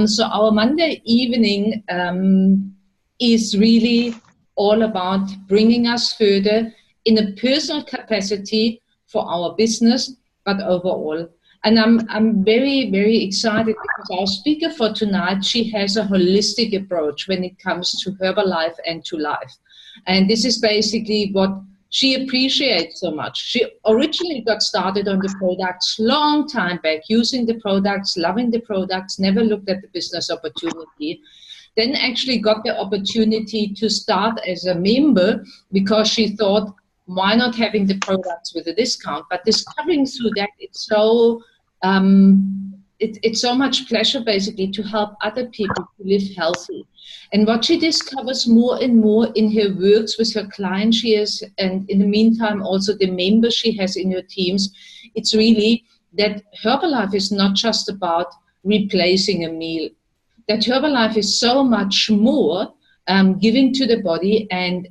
So our Monday evening is really all about bringing us further in a personal capacity for our business, but overall. And I'm very, very excited because our speaker for tonight, she has a holistic approach when it comes to Herbalife and to life. And this is basically what she appreciates so much. She originally got started on the products long time back, using the products, loving the products, never looked at the business opportunity. Then actually got the opportunity to start as a member because she thought, why not having the products with a discount? But discovering through that, it's so much pleasure basically to help other people to live healthy. And what she discovers more and more in her works with her clients she has, and in the meantime also the members she has in her teams, it's really that Herbalife is not just about replacing a meal. That Herbalife is so much more giving to the body and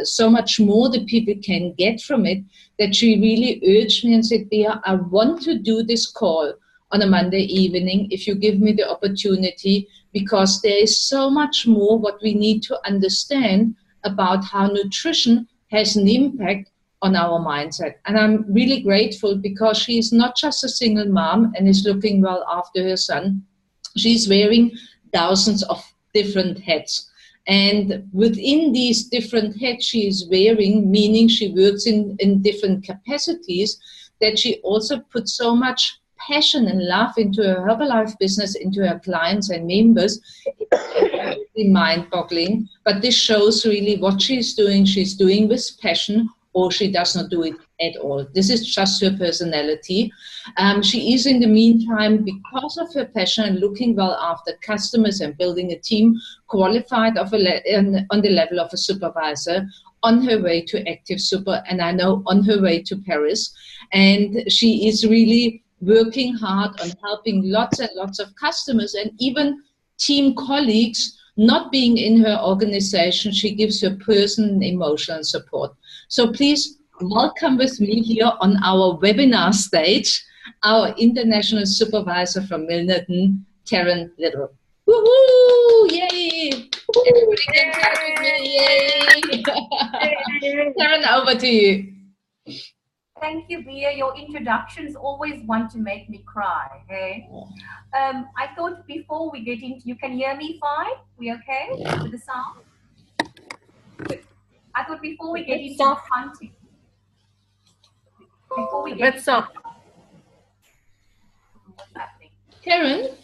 so much more that people can get from it, that she really urged me and said, Bea, I want to do this call on a Monday evening if you give me the opportunity, because there is so much more what we need to understand about how nutrition has an impact on our mindset. And I'm really grateful because she is not just a single mom and is looking well after her son. She's wearing thousands of different hats. And within these different hats she is wearing, meaning she works in different capacities, that she also puts so much passion and love into her Herbalife business, into her clients and members. It's really mind-boggling. But this shows really what she's doing. She's doing with passion, or she does not do it at all. This is just her personality. She is, in the meantime, because of her passion and looking well after customers and building a team, qualified on the level of a supervisor, on her way to Active Super, and I know on her way to Paris. And she is really working hard on helping lots and lots of customers and even team colleagues not being in her organization. She gives her personal emotional support. So please welcome with me here on our webinar stage, our international supervisor from Milnerton, Taryn Little. Woohoo! Yay! Everybody can clap with me. Yay! Taryn, over to you. Thank you, Bea. Your introductions always want to make me cry. Hey, I thought before we get into, you can hear me fine? We okay with the sound? Good. I thought before we get into the content, before we get into what's happening, Taryn,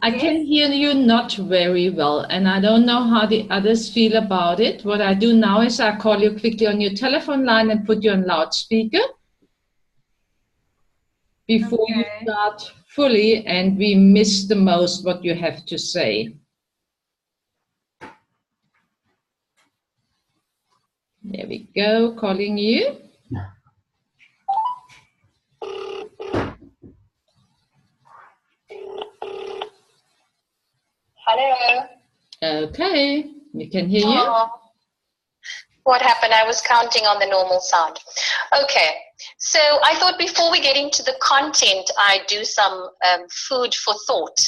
I can hear you not very well, and I don't know how the others feel about it. What I do now is I call you quickly on your telephone line and put you on loudspeaker before you start fully, and we miss the most what you have to say. There we go, calling you. Hello. Okay, we can hear you. What happened? I was counting on the normal sound. Okay, so I thought before we get into the content, I do some food for thought.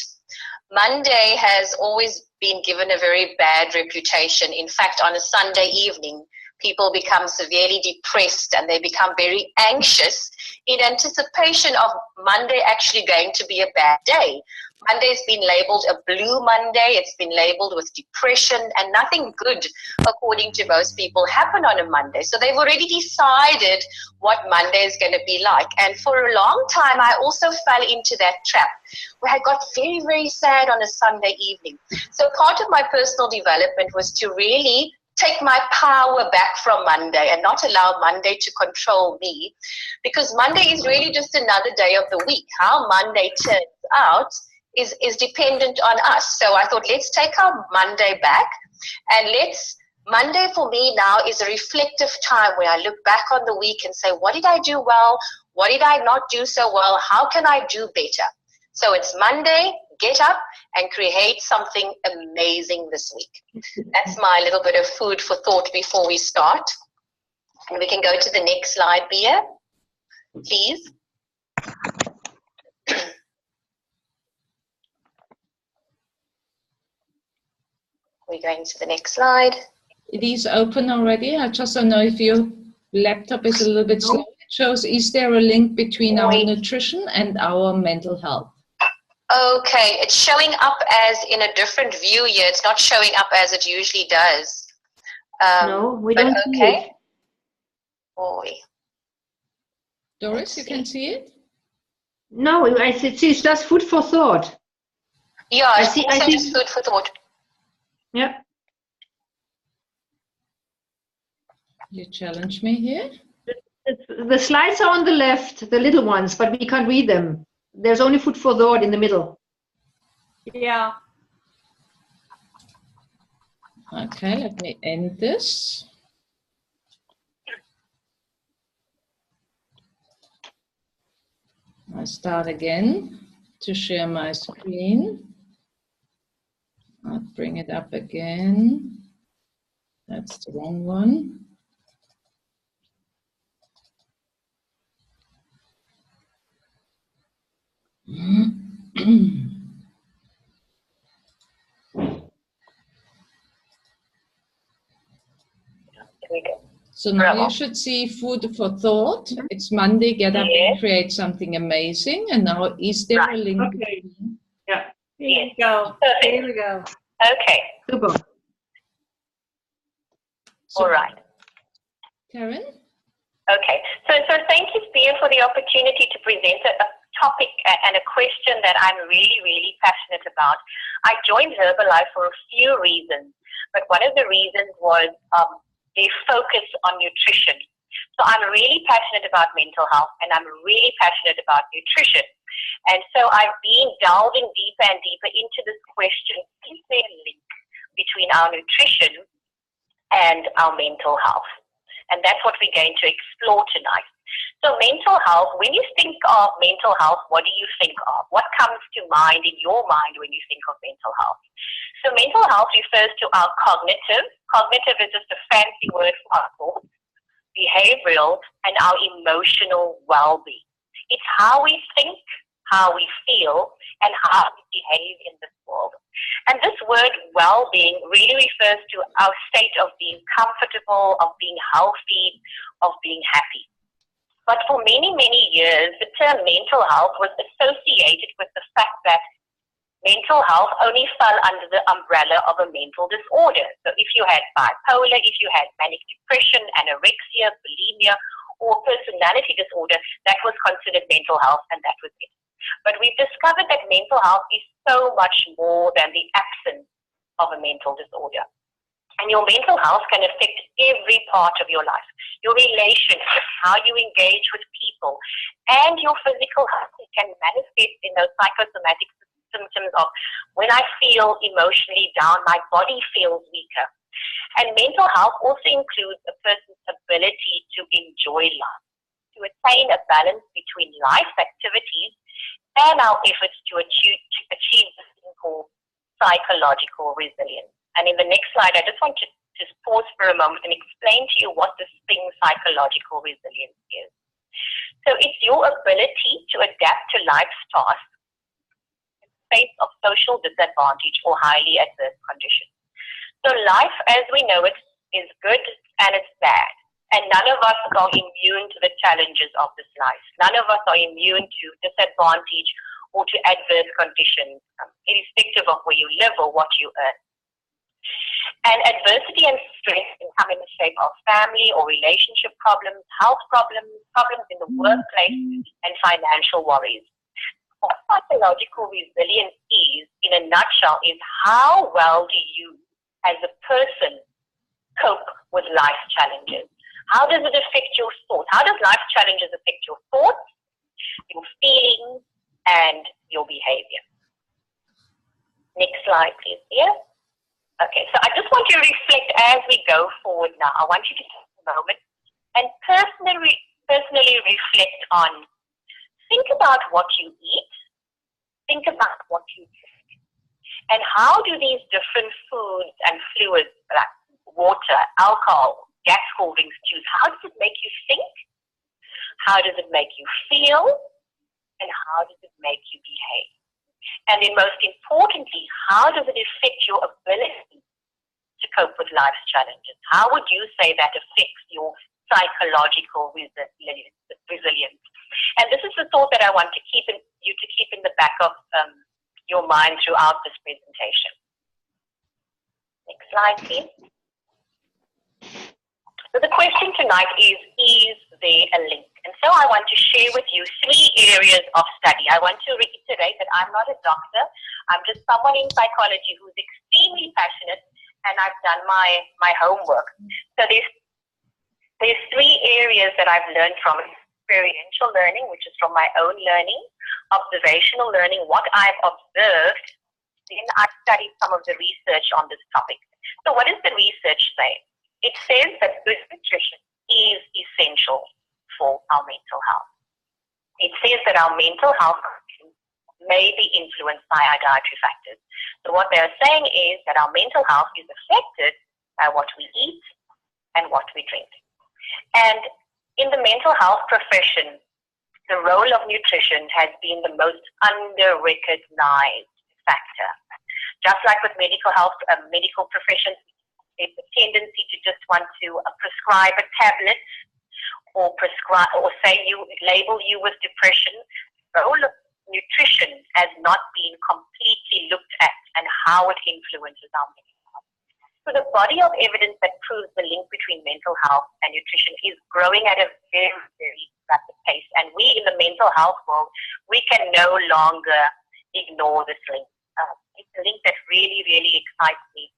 Monday has always been given a very bad reputation. In fact, on a Sunday evening, people become severely depressed and they become very anxious in anticipation of Monday actually going to be a bad day. Monday's been labeled a blue Monday. It's been labeled with depression, and nothing good, according to most people, happen on a Monday. So they've already decided what Monday is going to be like. And for a long time, I also fell into that trap where I got very, very sad on a Sunday evening. So part of my personal development was to really take my power back from Monday and not allow Monday to control me, because Monday is really just another day of the week. How Monday turns out is dependent on us. So I thought, let's take our Monday back, and Monday for me now is a reflective time where I look back on the week and say, what did I do well? What did I not do so well? How can I do better? So it's Monday, get up and create something amazing this week. That's my little bit of food for thought before we start. And we can go to the next slide, Bea, please. We're going to the next slide. It is open already. I just don't know if your laptop is a little bit slow. It shows, is there a link between our nutrition and our mental health? Okay, it's showing up as in a different view here. It's not showing up as it usually does. No, we don't see it. Boy. Doris, you can see it? No, I see it's just food for thought. Yeah, I see just food for thought. Yeah. You challenge me here. The slides are on the left, the little ones, but we can't read them. There's only food for thought in the middle. Yeah. Okay, let me end this. I start again to share my screen. I'll bring it up again. That's the wrong one. So now you should see food for thought. It's Monday, get up and create something amazing. And now is there a link? Okay. Yeah. Here we go. Here we go. Okay. Super. All right. Karen? Okay. So thank you, Spear, for the opportunity to present a topic and a question that I'm really, really passionate about. I joined Herbalife for a few reasons, but one of the reasons was they focus on nutrition. So I'm really passionate about mental health, and I'm really passionate about nutrition. And so I've been delving deeper and deeper into this question, is there a link between our nutrition and our mental health? And that's what we're going to explore tonight. So mental health, when you think of mental health, what do you think of? What comes to mind in your mind when you think of mental health? So mental health refers to our cognitive. Cognitive is just a fancy word for our thoughts, behavioral, and our emotional well-being. It's how we think, how we feel, and how we behave in this world. And this word well-being really refers to our state of being comfortable, of being healthy, of being happy. But for many, many years, the term mental health was associated with the fact that mental health only fell under the umbrella of a mental disorder. So if you had bipolar, if you had manic depression, anorexia, bulimia, or personality disorder, that was considered mental health, and that was it. But we've discovered that mental health is so much more than the absence of a mental disorder. And your mental health can affect every part of your life. Your relationships, how you engage with people, and your physical health can manifest in those psychosomatic symptoms of when I feel emotionally down, my body feels weaker. And mental health also includes a person's ability to enjoy life, to attain a balance between life activities and our efforts to achieve this thing called psychological resilience. And in the next slide, I just want to just pause for a moment and explain to you what this thing psychological resilience is. So it's your ability to adapt to life's tasks in the face of social disadvantage or highly adverse conditions. So life as we know it is good and it's bad. And none of us are immune to the challenges of this life. None of us are immune to disadvantage or to adverse conditions, irrespective of where you live or what you earn. And adversity and stress can come in the shape of family or relationship problems, health problems, problems in the workplace, and financial worries. What psychological resilience is, in a nutshell, is how well do you, as a person, cope with life challenges? How does it affect your thoughts? How does life challenges affect your thoughts, your feelings, and your behavior? Next slide, please. Yeah. Okay, so I just want you to reflect as we go forward now. I want you to take a moment and personally reflect on, think about what you eat, think about what you drink, and how do these different foods and fluids like water, alcohol, gas, cold drinks, juice, how does it make you think? How does it make you feel? And how does it make you behave? And then most importantly, how does it affect your ability to cope with life's challenges? How would you say that affects your psychological resilience? And this is the thought that I want to keep in the back of your mind throughout this presentation. Next slide, please. So the question tonight is there a link? And so I want to share with you 3 areas of study. I want to reiterate that I'm not a doctor. I'm just someone in psychology who's extremely passionate, and I've done my homework. So there's 3 areas that I've learned from: experiential learning, which is from my own learning; observational learning, what I've observed. Then I've studied some of the research on this topic. So what does the research say? It says that good nutrition is essential for our mental health. It says that our mental health may be influenced by our dietary factors. So what they're saying is that our mental health is affected by what we eat and what we drink. And in the mental health profession, the role of nutrition has been the most under-recognized factor. Just like with medical health, medical professions, there's a tendency to just want to prescribe a tablet or label you with depression. The role of nutrition has not been completely looked at and how it influences our mental health. So the body of evidence that proves the link between mental health and nutrition is growing at a very, very rapid pace. And we in the mental health world, we can no longer ignore this link. It's a link that really, really excites me.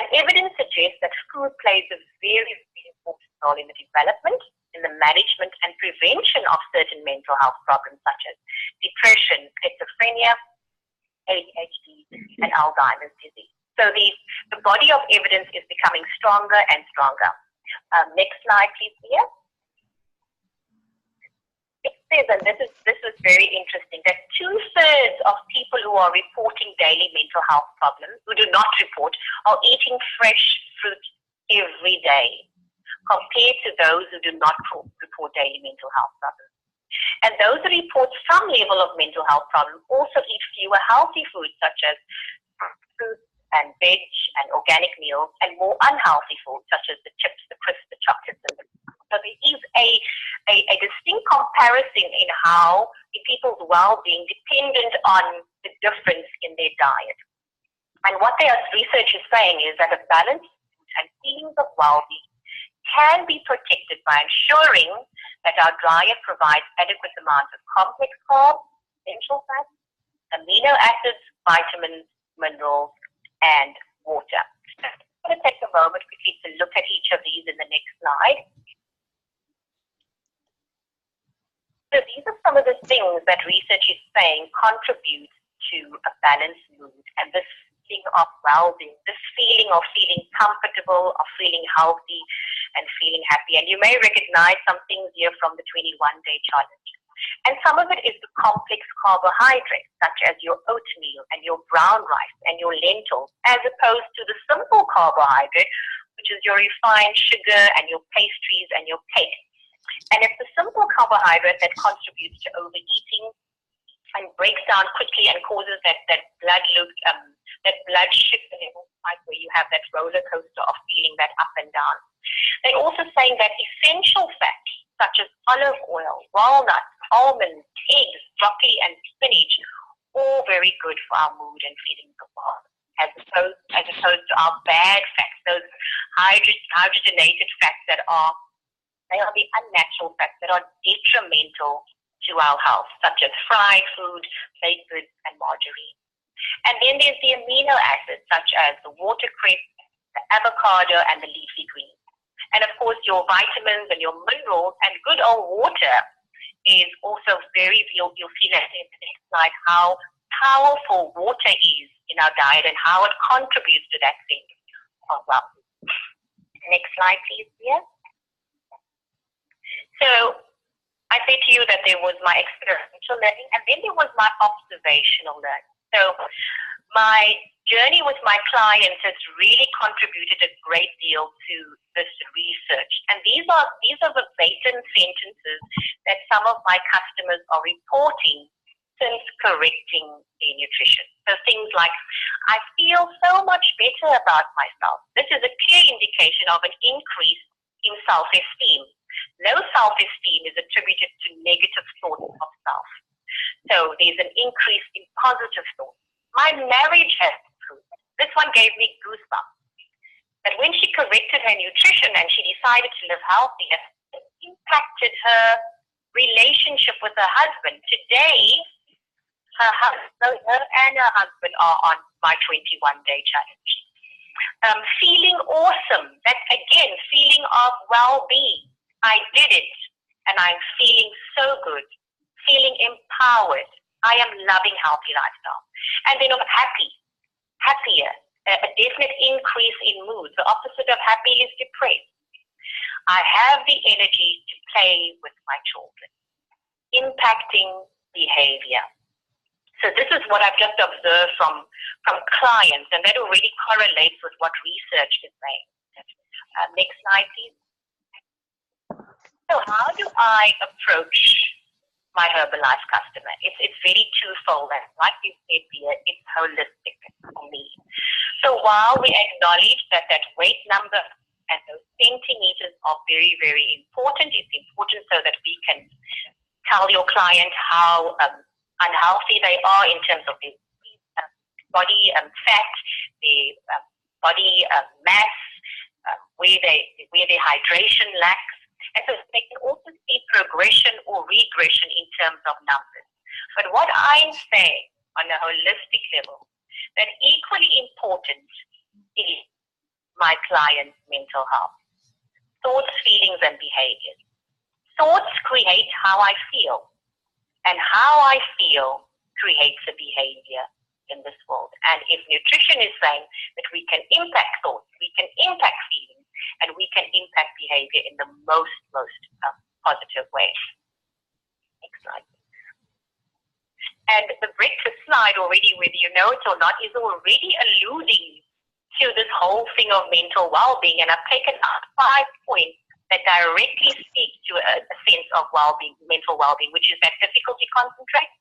And evidence suggests that food plays a very, very important role in the development, in the management and prevention of certain mental health problems such as depression, schizophrenia, ADHD, and Alzheimer's disease. So the body of evidence is becoming stronger and stronger. Next slide, please, Mia. It says, and this is very interesting, that 2/3 of people who are reporting daily mental health problems, who do not report, are eating fresh fruit every day, compared to those who do not report daily mental health problems. And those who report some level of mental health problems also eat fewer healthy foods such as fruit and veg and organic meals, and more unhealthy foods such as the chips, the crisps, the chocolates, and so there is a distinct comparison in how people's well-being dependent on the difference in their diet. And what their research is saying is that a balanced food and feelings of well-being can be protected by ensuring that our diet provides adequate amounts of complex carbs, essential fats, amino acids, vitamins, minerals, and water. I'm going to take a moment quickly to look at each of these in the next slide. So these are some of the things that research is saying contribute to a balanced mood and this feeling of well-being, this feeling of feeling comfortable, of feeling healthy and feeling happy. And you may recognize some things here from the 21-day challenge. And some of it is the complex carbohydrates, such as your oatmeal and your brown rice and your lentils, as opposed to the simple carbohydrate, which is your refined sugar and your pastries and your cake. And it's the simple carbohydrate that contributes to overeating and breaks down quickly and causes that blood sugar level spike where you have that roller coaster of feeling that up and down. They're also saying that essential fats such as olive oil, walnuts, almonds, eggs, broccoli, and spinach, all very good for our mood and feelings of well, as opposed to our bad fats, those hydrogenated fats that are the unnatural fats that are detrimental to our health, such as fried food, baked goods, and margarine. And then there's the amino acids, such as the watercress, the avocado, and the leafy greens. And of course, your vitamins and your minerals and good old water is also you'll see that in the next slide, how powerful water is in our diet and how it contributes to that thing as well. Next slide, please, dear. So I said to you that there was my experiential learning and then there was my observational learning. So my journey with my clients has really contributed a great deal to this research. And these are verbatim sentences that some of my customers are reporting since correcting their nutrition. So things like, I feel so much better about myself. This is a clear indication of an increase in self-esteem. Low self-esteem is attributed to negative thoughts of self. So there's an increase in positive thoughts. My marriage has improved. This one gave me goosebumps. But when she corrected her nutrition and she decided to live healthy, it impacted her relationship with her husband. Today, her and her husband are on my 21-day challenge. Feeling awesome. That again, feeling of well-being. I did it, and I'm feeling so good. Feeling empowered. I am loving healthy lifestyle. And then I'm happier. A definite increase in mood. The opposite of happy is depressed. I have the energy to play with my children. Impacting behavior. So this is what I've just observed from clients, and that already correlates with what research is saying. Next slide, please. So how do I approach my Herbalife customer? It's very twofold, and like you said, it's holistic for me. So while we acknowledge that weight number and those centimeters are very, very important, it's important so that we can tell your client how unhealthy they are in terms of their body fat, their body mass, where their hydration lacks. And so they can also see progression or regression in terms of numbers. But what I'm saying on a holistic level, that equally important is my client's mental health. Thoughts, feelings, and behaviors. Thoughts create how I feel. And how I feel creates a behavior in this world. And if nutrition is saying that we can impact thoughts, we can impact feelings, and we can impact behavior in the most positive way. Next slide. And the breakfast slide already, whether you know it or not, is already alluding to this whole thing of mental well-being. And I've taken out 5 points that directly speak to a sense of well-being, mental well-being, which is that difficulty concentrating,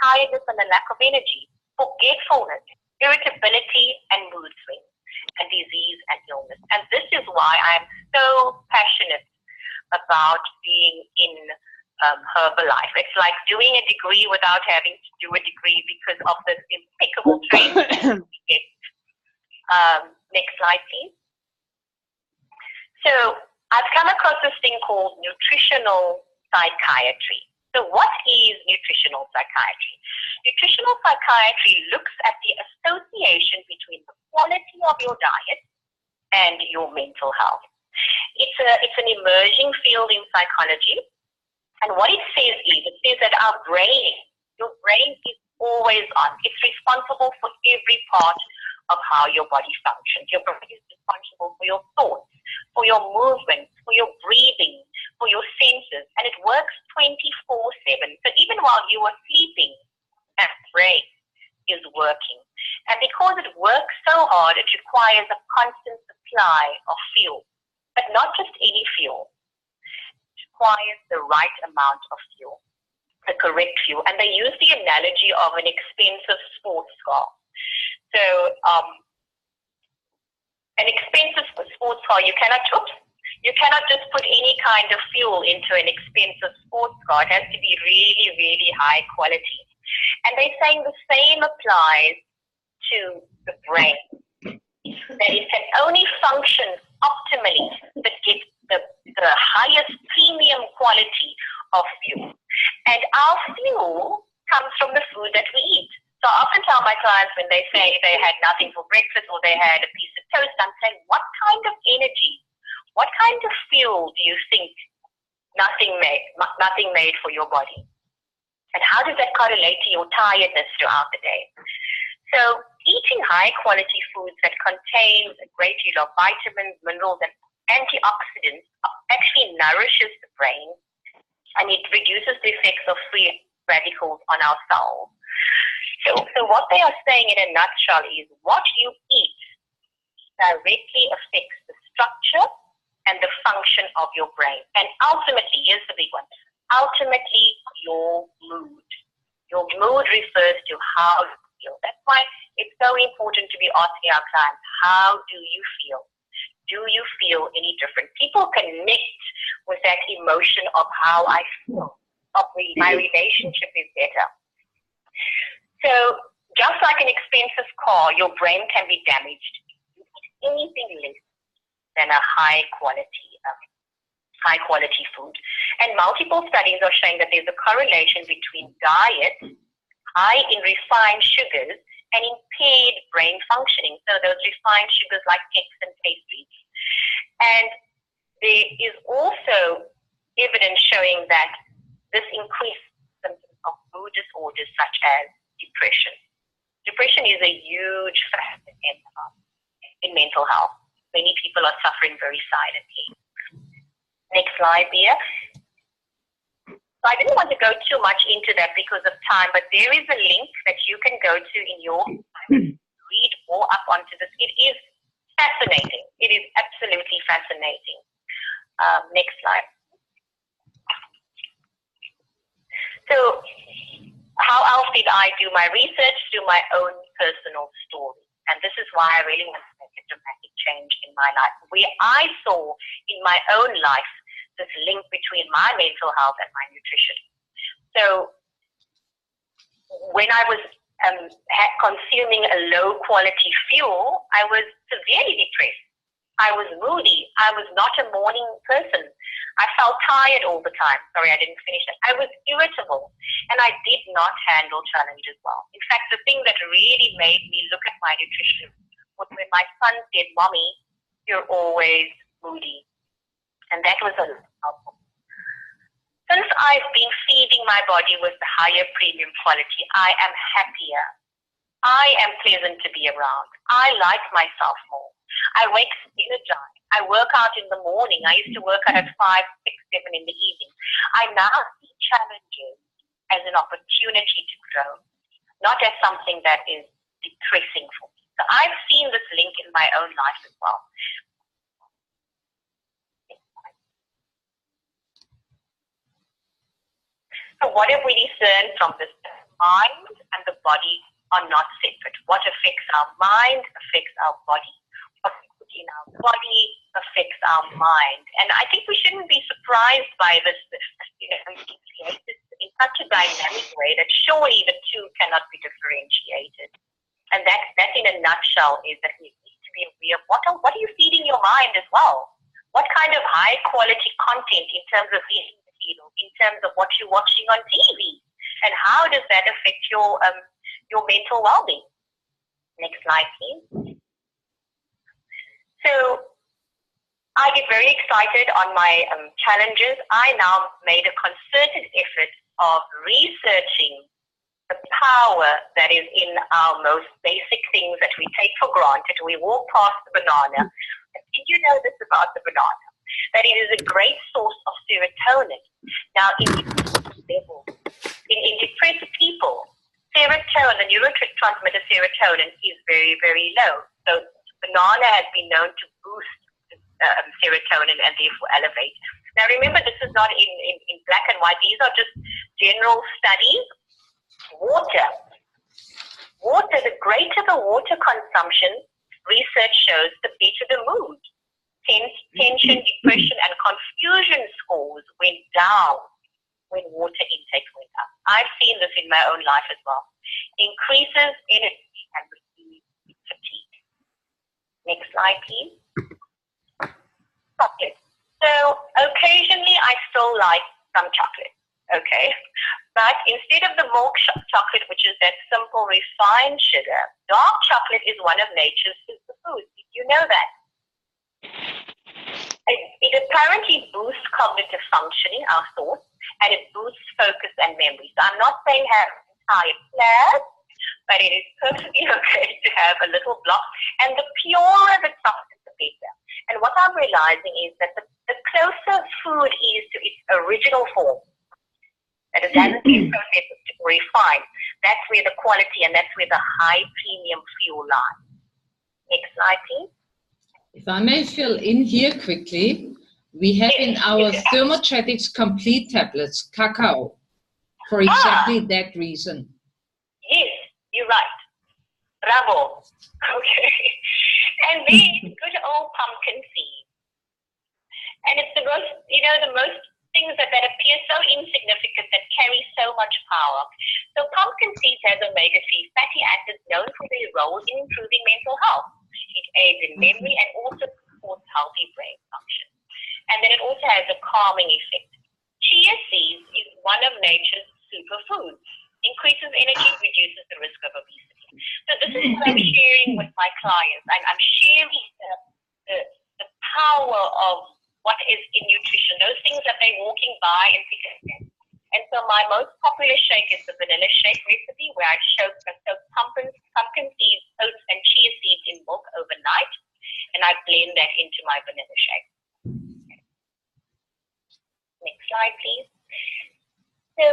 tiredness and a lack of energy, forgetfulness, irritability and mood swings, and disease and illness. And this is why I'm so passionate about being in Herbalife. It's like doing a degree without having to do a degree because of this impeccable training we get. Next slide, please. So I've come across this thing called nutritional psychiatry. So what is nutritional psychiatry? Nutritional psychiatry looks at the association between the quality of your diet and your mental health. It's an emerging field in psychology. And what it says that our brain, your brain is always on. It's responsible for every part of how your body functions. Your brain is responsible for your thoughts, for your movements, for your breathing, for your senses, and it works 24/7. So even while you are sleeping, that brain is working. And because it works so hard, it requires a constant supply of fuel, but not just any fuel. It requires the right amount of fuel, the correct fuel. And they use the analogy of an expensive sports car. So an expensive sports car, you cannot just put any kind of fuel into an expensive sports car. It has to be really, really high quality. And they're saying the same applies to the brain. That it can only function optimally but get the highest premium quality of fuel. And our fuel comes from the food that we eat. So I often tell my clients when they say they had nothing for breakfast or they had a piece of toast, I'm saying, what kind of energy, what kind of fuel do you think nothing made for your body? And how does that correlate to your tiredness throughout the day? So eating high quality foods that contain a great deal of vitamins, minerals, and antioxidants actually nourishes the brain, and it reduces the effects of free radicals on our cells. So what they are saying in a nutshell is what you eat directly affects the structure and the function of your brain. And ultimately, here's the big one, ultimately your mood. Your mood refers to how you feel. That's why it's so important to be asking our clients, how do you feel? Do you feel any different? People connect with that emotion of how I feel, of my relationship is better. So just like an expensive car, your brain can be damaged. Anything less than a high quality food. And multiple studies are showing that there's a correlation between diet, high in refined sugars, and impaired brain functioning. So those refined sugars like cakes and pastries. And there is also evidence showing that this increased symptoms of mood disorders such as depression. Depression is a huge factor in mental health. Many people are suffering very silently. Next slide, Bia. So I didn't want to go too much into that because of time, but there is a link that you can go to in your read more up onto this. It is fascinating. It is absolutely fascinating. Next slide. So how else did I do my research? Do my own personal story. And this is why I really want to make a dramatic change in my life, where I saw in my own life this link between my mental health and my nutrition. So when I was consuming a low quality fuel, I was severely depressed. I was moody. I was not a morning person. I felt tired all the time. Sorry, I didn't finish that. I was irritable, and I did not handle challenges well. In fact, the thing that really made me look at my nutrition was when my son said, "Mommy, you're always moody." And that was a helpful. Since I've been feeding my body with the higher premium quality, I am happier. I am pleasant to be around. I like myself more. I wake energized. I work out in the morning. I used to work out at 5, 6, 7 in the evening. I now see challenges as an opportunity to grow, not as something that is depressing for me. So I've seen this link in my own life as well. So what have we discerned from this? The mind and the body are not separate. What affects our mind affects our body. What we put in our body affects our mind. And I think we shouldn't be surprised by this, in such a dynamic way that surely the two cannot be differentiated. And that in a nutshell is that we need to be aware of what are you feeding your mind as well? What kind of high quality content in terms of eating, in terms of what you're watching on TV, and how does that affect your mental well-being? Next slide, please. So I get very excited on my challenges. I now made a concerted effort of researching the power that is in our most basic things that we take for granted. We walk past the banana. Did you know this about the banana? That it is a great source of serotonin. Now, in depressed people, serotonin, the neurotransmitter serotonin, is very, very low. So banana has been known to boost serotonin and therefore elevate. Now, remember, this is not in black and white. These are just general studies. Water, the greater the water consumption, research shows, the better the mood. Tension, depression, and confusion scores went down when water intake went up. I've seen this in my own life as well. Increases energy and reduces fatigue. Next slide, please. Chocolate. So occasionally I still like some chocolate, okay? But instead of the milk chocolate, which is that simple refined sugar, dark chocolate is one of nature's superfoods. Did you know that? It apparently boosts cognitive functioning, our thoughts, and it boosts focus and memory. So I'm not saying have an entire plan, but it is perfectly okay to have a little block. And the purer the chocolate, the better. And what I'm realizing is that the closer food is to its original form, that it hasn't been processed to refine, that's where the quality and that's where the high premium fuel lies. Next slide, please. If I may fill in here quickly, we have in our Thermogetics Complete tablets cacao for exactly that reason. Yes, you're right. Rabo. Okay. And then good old pumpkin seed. And it's the most, the most things that appear so insignificant that carry so much power. So pumpkin seeds has omega-3 fatty acids known for their role in improving mental health. It aids in memory and also supports healthy brain function. And then it also has a calming effect. Chia seeds is one of nature's superfoods. Increases energy, reduces the risk of obesity. So this is what I'm sharing with my clients. I'm sharing the power of what is in nutrition, those things that they're walking by and pick up. And so my most popular shake is the vanilla shake recipe, where I soak pumpkin seeds, oats, and chia seeds in milk overnight, and I blend that into my vanilla shake. Next slide, please. So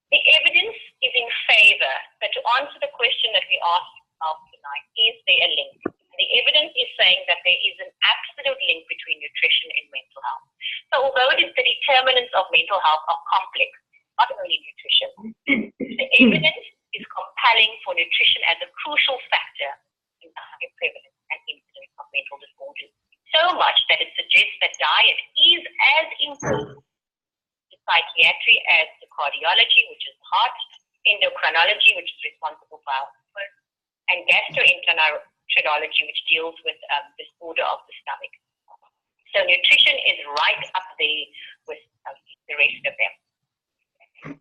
the evidence is in favor, but to answer the question that we asked tonight, is there a link? The evidence is saying that there is an absolute link between nutrition and mental health. So although the determinants of mental health are complex, not only nutrition, the evidence is compelling for nutrition as a crucial factor in the high prevalence and incidence of mental disorders. So much that it suggests that diet is as important to psychiatry as to cardiology, which is heart, endocrinology, which is responsible for our heart, and gastroenterology, which deals with disorder of the stomach. So nutrition is right up there with the rest of them.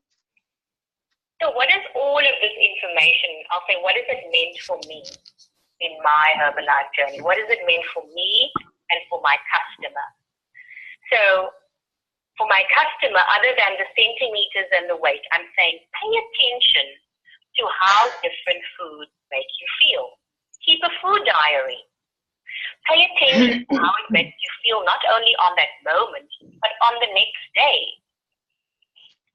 So what is all of this information? I'll say, what has it meant for me in my Herbalife journey? What has it meant for me and for my customer? So for my customer, other than the centimeters and the weight, I'm saying pay attention to how different foods make you feel. Keep a food diary. Pay attention to how it makes you feel not only on that moment, but on the next day.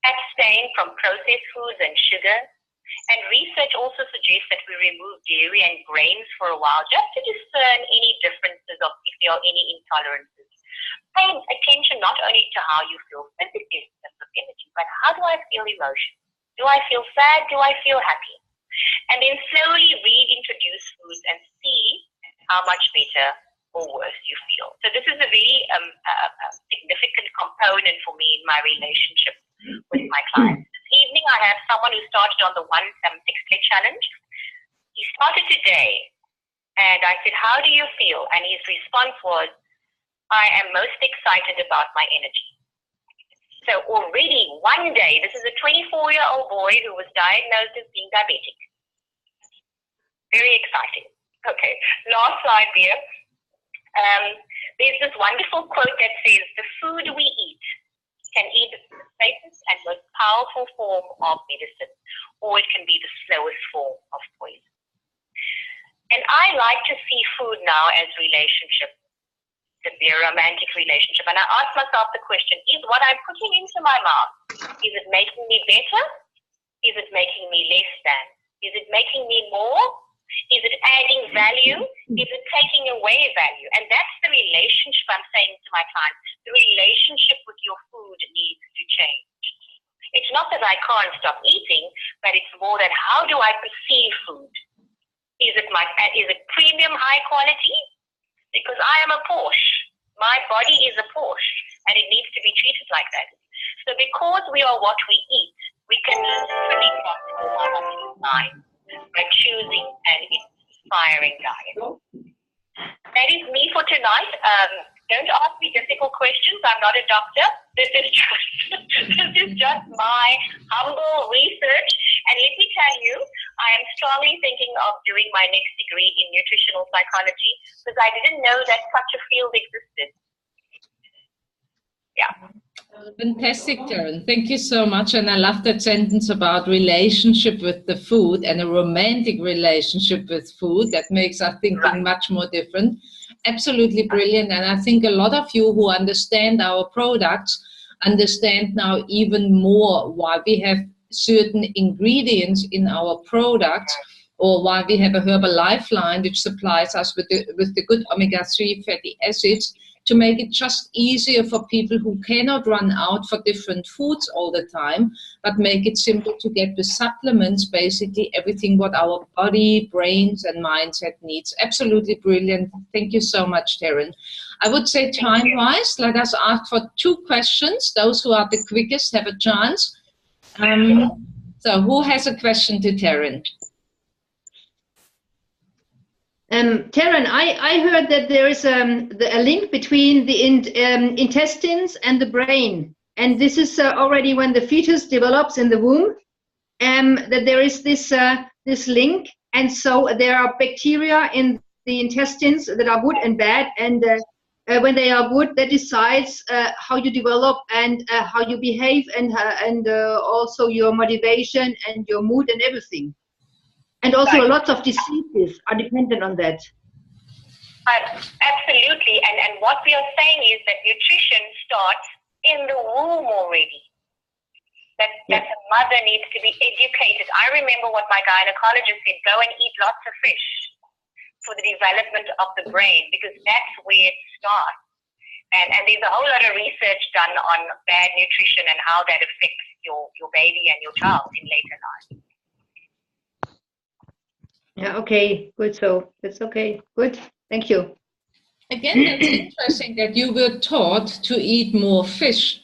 Abstain from processed foods and sugar. And research also suggests that we remove dairy and grains for a while just to discern any differences of if there are any intolerances. Pay attention not only to how you feel physically in terms of energy, but how do I feel emotionally? Do I feel sad? Do I feel happy? And then slowly reintroduce foods and see how much better or worse you feel. So this is a very significant component for me in my relationship with my clients. This evening I have someone who started on the 6-day challenge. He started today, and I said, how do you feel? And his response was, I am most excited about my energy. So already one day, this is a 24-year-old boy who was diagnosed as being diabetic. Very exciting. Okay, last slide here. There's this wonderful quote that says, the food we eat can either be the safest and most powerful form of medicine, or it can be the slowest form of poison. And I like to see food now as relationship. To be a romantic relationship. And I ask myself the question, is what I'm putting into my mouth, is it making me better? Is it making me less than? Is it making me more? Is it adding value? Is it taking away value? And that's the relationship I'm saying to my clients. The relationship with your food needs to change. It's not that I can't stop eating, but it's more that how do I perceive food? Is it premium high quality? Because I am a Porsche. My body is a Porsche, and it needs to be treated like that. So because we are what we eat, we can literally transform our mind by choosing an inspiring diet. That is me for tonight. Don't ask me difficult questions. I'm not a doctor. This is just my humble research. And let me tell you, I am strongly thinking of doing my next degree in nutritional psychology because I didn't know that such a field existed. Yeah. Fantastic, Karen. Thank you so much. And I love that sentence about relationship with the food and a romantic relationship with food. That makes our thinking much more different. Absolutely brilliant. And I think a lot of you who understand our products understand now even more why we have certain ingredients in our products, or why we have a Herbalife line which supplies us with the good omega-3 fatty acids to make it just easier for people who cannot run out for different foods all the time, but make it simple to get with supplements, basically everything what our body, brains and mindset needs. Absolutely brilliant. Thank you so much, Taryn. I would say time-wise, let us ask for 2 questions. Those who are the quickest have a chance. So who has a question to Taryn? Taryn, I heard that there is a link between the intestines and the brain, and this is already when the fetus develops in the womb, that there is this link, and so there are bacteria in the intestines that are good and bad, and when they are good, that decides how you develop and how you behave, and also your motivation and your mood and everything. And also lots of diseases are dependent on that. Absolutely. And what we are saying is that nutrition starts in the womb already. That the mother needs to be educated. I remember what my gynecologist said, go and eat lots of fish for the development of the brain, because that's where it starts. And there's a whole lot of research done on bad nutrition and how that affects your baby and your child in later life. Yeah, okay, good. So that's okay. Good. Thank you. Again, that's interesting that you were taught to eat more fish.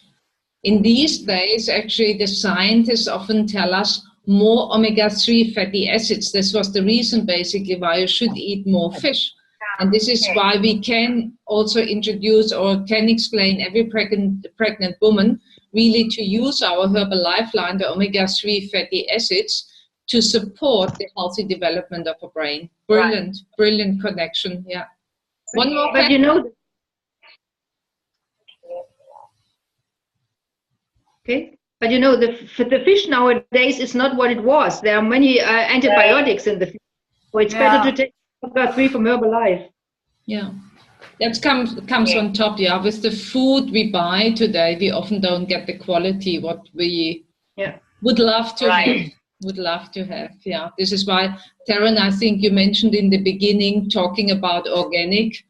In these days, actually, the scientists often tell us more omega-3 fatty acids. This was the reason, basically, why you should eat more fish. And this is why we can also introduce or can explain every pregnant woman really to use our Herbal Lifeline, the omega-3 fatty acids, to support the healthy development of a brain. Brilliant, brilliant connection. Yeah. One more question. But you know, okay. But you know, the fish nowadays is not what it was. There are many antibiotics in the fish, so it's better to take omega-3 from Herbalife. Yeah. That comes on top. Yeah. With the food we buy today, we often don't get the quality what we would love to have. Would love to have. Yeah, this is why, Taryn, I think you mentioned in the beginning talking about organic,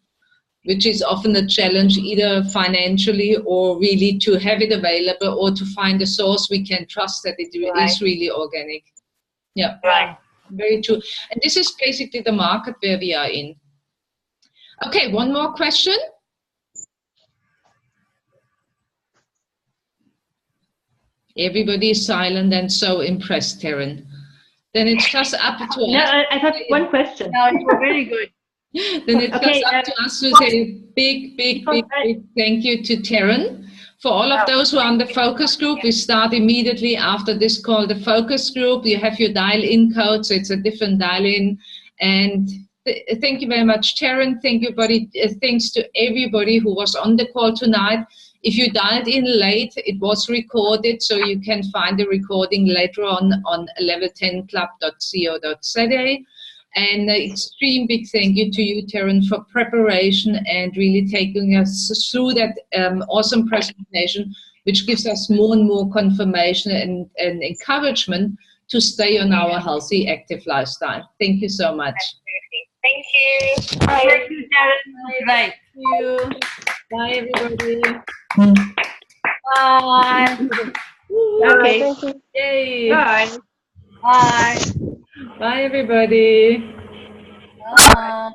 which is often a challenge either financially or really to have it available or to find a source we can trust that it is really organic. Yeah, very true. And this is basically the market where we are in. Okay, one more question. Everybody is silent and so impressed, Taryn. Then it's just up to us. No, I have one question. No, you were very good. Then it's just up to us to say a big thank you to Taryn. For all of those who are on the focus group, we start immediately after this call, the focus group. You have your dial-in code, so it's a different dial-in. And thank you very much, Taryn. Thank you, buddy. Thanks to everybody who was on the call tonight. If you dialed in late, it was recorded, so you can find the recording later on level10club.co.za. And extreme big thank you to you, Taryn, for preparation and really taking us through that awesome presentation, which gives us more and more confirmation and encouragement to stay on our healthy, active lifestyle. Thank you so much. Thank you. Bye. Thank you, Taryn. Right. Thank you. Bye, everybody. Bye. Okay. Yay. Bye. Bye. Bye, everybody. Bye.